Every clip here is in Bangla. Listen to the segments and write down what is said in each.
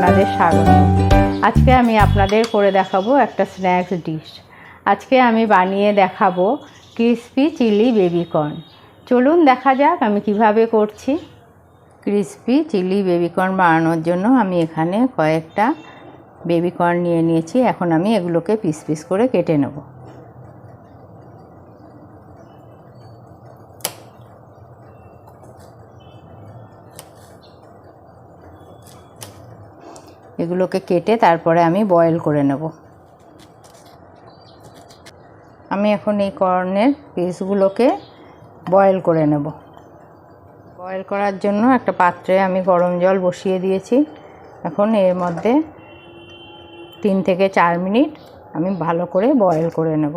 আপনাদের স্বাগত। আজকে আমি আপনাদের করে দেখাবো একটা স্ন্যাক্স ডিশ। আজকে আমি বানিয়ে দেখাবো ক্রিসপি চিলি বেবিকর্ন। চলুন দেখা যাক আমি কিভাবে করছি। ক্রিসপি চিলি বেবিকর্ন বানানোর জন্য আমি এখানে কয়েকটা বেবিকর্ন নিয়ে নিয়েছি। এখন আমি এগুলোকে পিস পিস করে কেটে নেব। এগুলোকে কেটে তারপরে আমি বয়েল করে নেব। আমি এখন এই কর্নের পিসগুলোকে বয়েল করে নেব। বয়েল করার জন্য একটা পাত্রে আমি গরম জল বসিয়ে দিয়েছি। এখন এর মধ্যে 3 থেকে 4 মিনিট আমি ভালো করে বয়েল করে নেব।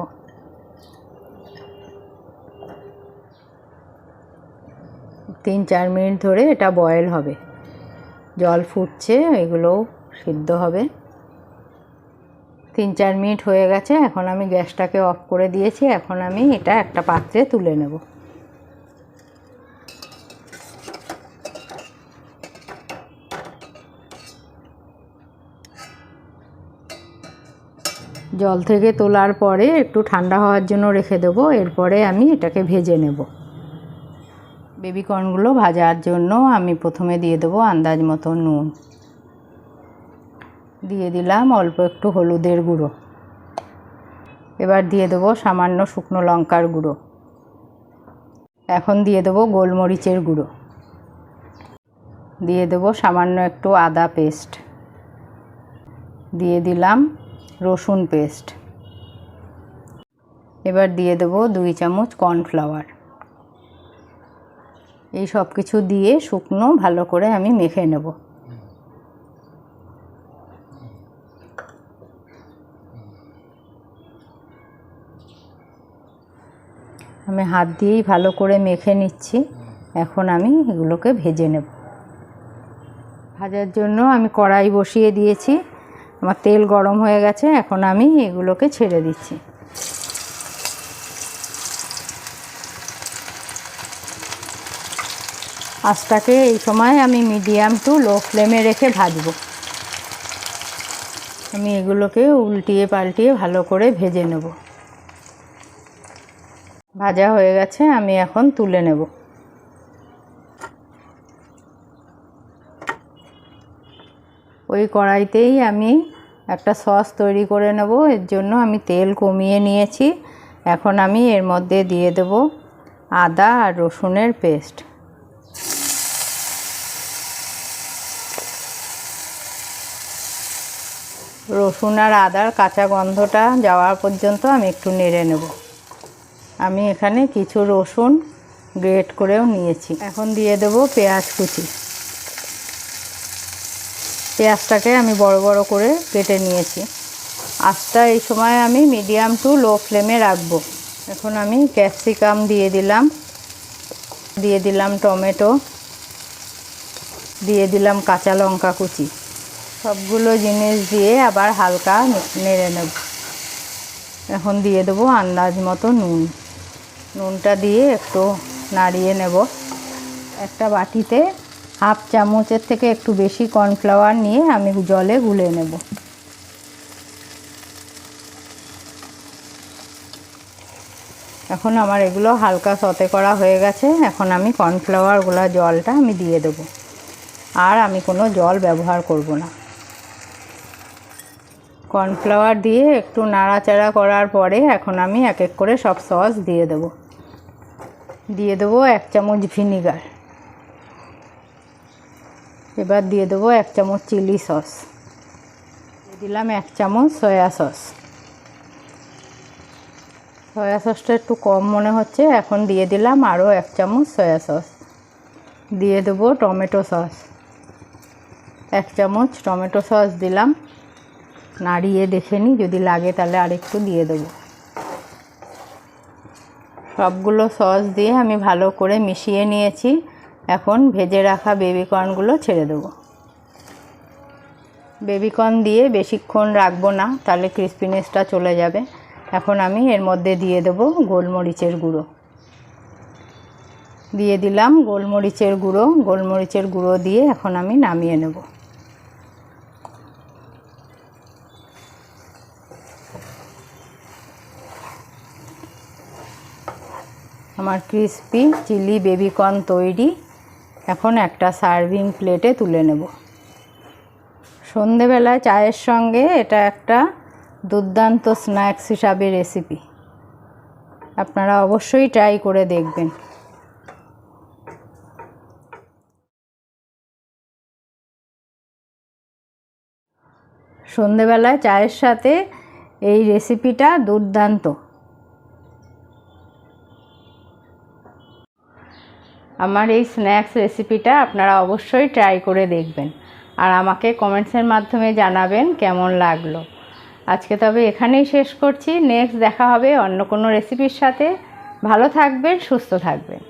তিন 4 মিনিট ধরে এটা বয়েল হবে। জল ফুটছে, এগুলোও সিদ্ধ হবে। 3-4 মিনিট হয়ে গেছে। এখন আমি গ্যাসটাকে অফ করে দিয়েছি। এখন আমি এটা একটা পাত্রে তুলে নেব। জল থেকে তোলার পরে একটু ঠান্ডা হওয়ার জন্য রেখে দেবো। এরপরে আমি এটাকে ভেজে নেব। বেবিকর্নগুলো ভাজার জন্য আমি প্রথমে দিয়ে দেবো আন্দাজ মতো নুন, দিয়ে দিলাম অল্প একটু হলুদের গুঁড়ো। এবার দিয়ে দেবো সামান্য শুকনো লঙ্কার গুঁড়ো। এখন দিয়ে দেবো গোলমরিচের গুঁড়ো, দিয়ে দেবো সামান্য একটু আদা পেস্ট, দিয়ে দিলাম রসুন পেস্ট। এবার দিয়ে দেবো 2 চামচ কর্নফ্লাওয়ার। এই সব কিছু দিয়ে শুকনো ভালো করে আমি মেখে নেব। আমি হাত দিয়েই ভালো করে মেখে নিচ্ছি। এখন আমি এগুলোকে ভেজে নেব। ভাজার জন্য আমি কড়াই বসিয়ে দিয়েছি। আমার তেল গরম হয়ে গেছে। এখন আমি এগুলোকে ছেড়ে দিচ্ছি। আঁচটাকে এই সময় আমি মিডিয়াম টু লো ফ্লেমে রেখে ভাজবো। আমি এগুলোকে উল্টিয়ে পাল্টিয়ে ভালো করে ভেজে নেব। ভাজা হয়ে গেছে, আমি এখন তুলে নেব। ওই কড়াইতেই আমি একটা সস তৈরি করে নেব। এর জন্য আমি তেল কমিয়ে নিয়েছি। এখন আমি এর মধ্যে দিয়ে দেব আদা আর রসুনের পেস্ট। রসুন আর আদার কাঁচা গন্ধটা যাওয়া পর্যন্ত আমি একটু নেড়ে নেব। আমি এখানে কিছু রসুন গ্রেট করেও নিয়েছি। এখন দিয়ে দেব পেঁয়াজ কুচি। পেঁয়াজটাকে আমি বড় বড় করে কেটে নিয়েছি। আঁচটা এই সময় আমি মিডিয়াম টু লো ফ্লেমে রাখবো। এখন আমি ক্যাপসিকাম দিয়ে দিলাম টমেটো, দিয়ে দিলাম কাঁচা লঙ্কা কুচি। সবগুলো জিনিস দিয়ে আবার হালকা নেড়ে নেব। এখন দিয়ে দেবো আন্দাজ মতো নুন। নুনটা দিয়ে একটু নাড়িয়ে নেব। একটা বাটিতে 1/2 চামচের থেকে একটু বেশি কর্নফ্লাওয়ার নিয়ে আমি জলে গুলে নেব। এখন আমার এগুলো হালকা সতে করা হয়ে গেছে। এখন আমি কর্নফ্লাওয়ারগুলো জলটা আমি দিয়ে দেব। আর আমি কোনো জল ব্যবহার করব না। কর্নফ্লাওয়ার দিয়ে একটু নাড়াচাড়া করার পরে এখন আমি এক এক করে সব সস দিয়ে দেব। দিয়ে দেবো 1 চামচ ভিনিগার। এবার দিয়ে দেবো 1 চামচ চিলি সস। দিয়ে দিলাম 1 চামচ সয়া সস। সয়া সসটা একটু কম মনে হচ্ছে, এখন দিয়ে দিলাম আরও 1 চামচ সয়া সস। দিয়ে দেবো টমেটো সস। 1 চামচ টমেটো সস দিলাম। নাড়িয়ে দেখে নিই, যদি লাগে তাহলে আরেকটু দিয়ে দেবো। সবগুলো সস দিয়ে আমি ভালো করে মিশিয়ে নিয়েছি। এখন ভেজে রাখা বেবিকর্নগুলো ছেড়ে দেবো। বেবিকর্ন দিয়ে বেশিক্ষণ রাখবো না, তাহলে ক্রিস্পিনেসটা চলে যাবে। এখন আমি এর মধ্যে দিয়ে দেবো গোলমরিচের গুঁড়ো। দিয়ে দিলাম গোলমরিচের গুঁড়ো দিয়ে এখন আমি নামিয়ে নেব। আমার ক্রিসপি চিলি বেবিকর্ন তৈরি। এখন একটা সার্ভিং প্লেটে তুলে নেব। সন্ধেবেলায় চায়ের সঙ্গে এটা একটা দুর্দান্ত স্ন্যাক্স হিসাবে রেসিপি। আপনারা অবশ্যই ট্রাই করে দেখবেন। সন্ধেবেলায় চায়ের সাথে এই রেসিপিটা দুর্দান্ত। আমার এই স্ন্যাক্স রেসিপিটা আপনারা অবশ্যই ট্রাই করে দেখবেন আর আমাকে কমেন্টসের মাধ্যমে জানাবেন কেমন লাগলো। আজকে তবে এখানেই শেষ করছি। নেক্সট দেখা হবে অন্য কোনো রেসিপির সাথে। ভালো থাকবেন, সুস্থ থাকবেন।